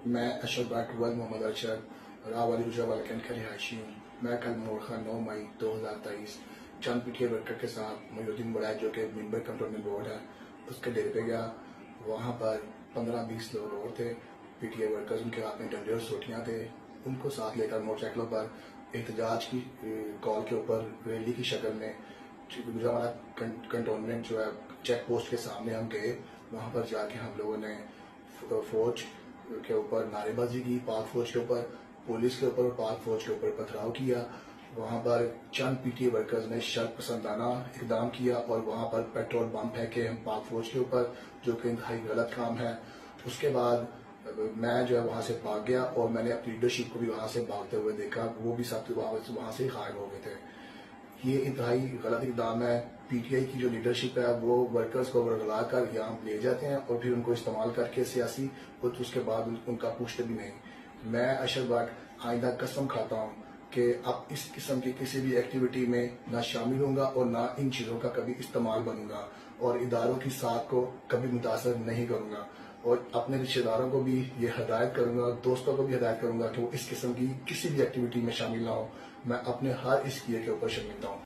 میں اشرف بٹ محمد ارشد راہ والی گجرانوالہ کینٹ کا رہائشی ہوں۔ میں کل مورخہ 9 مئی 2023 چند پی ٹی آئی ورکر کے ساتھ محی الدین بڑائے جو کہ ممبر کنٹونمنٹ بورڈ ہے اس کے ڈیرے پہ گیا۔ وہاں پر 15-20 لوگ اور تھے پی ٹی آئی ورکرز، ان کے ہاتھ میں ڈنڈے اور سوٹیاں تھے۔ ان کو ساتھ لے کر موٹر سائیکلوں پر احتجاج کی کال کے اوپر ریلی کی شکل میں گجرانوالہ کنٹونمنٹ جو ہے چیک پوسٹ کے سامنے ہم گئے۔ وہاں پر جا کے ہم لوگوں نے فوج کے اوپر نعرے بازی کی، پاک فوج کے اوپر، پولیس کے اوپر اور پاک فوج کے اوپر پتھراؤ کیا۔ وہاں پر چند پی ٹی آئی ورکرز نے شرط پسندانہ اقدام کیا اور وہاں پر پیٹرول بم پھینکے ہم پاک فوج کے اوپر، جو کہ انتہائی غلط کام ہے۔ اس کے بعد میں جو ہے وہاں سے بھاگ گیا اور میں نے اپنی لیڈرشپ کو بھی وہاں سے بھاگتے ہوئے دیکھا، وہ بھی سب وہاں سے غائب ہو گئے تھے۔ یہ انتہائی غلط اقدام ہے۔ پی ٹی آئی کی جو لیڈرشپ ہے وہ ورکرز کو ورگلا کر یہاں لے جاتے ہیں اور پھر ان کو استعمال کر کے سیاسی، اور اس کے بعد ان کا پوچھتے بھی نہیں۔ میں اشرف بٹ آئندہ قسم کھاتا ہوں کہ اب اس قسم کی کسی بھی ایکٹیویٹی میں نہ شامل ہوں گا اور نہ ان چیزوں کا کبھی استعمال بنوں گا، اور اداروں کی ساتھ کو کبھی متاثر نہیں کروں گا، اور اپنے رشتہ داروں کو بھی یہ ہدایت کروں گا، دوستوں کو بھی ہدایت کروں گا کہ وہ اس قسم کی کسی بھی ایکٹیویٹی میں شامل نہ ہو۔ میں اپنے ہر اس کیے کے اوپر شرمندہ ہوں۔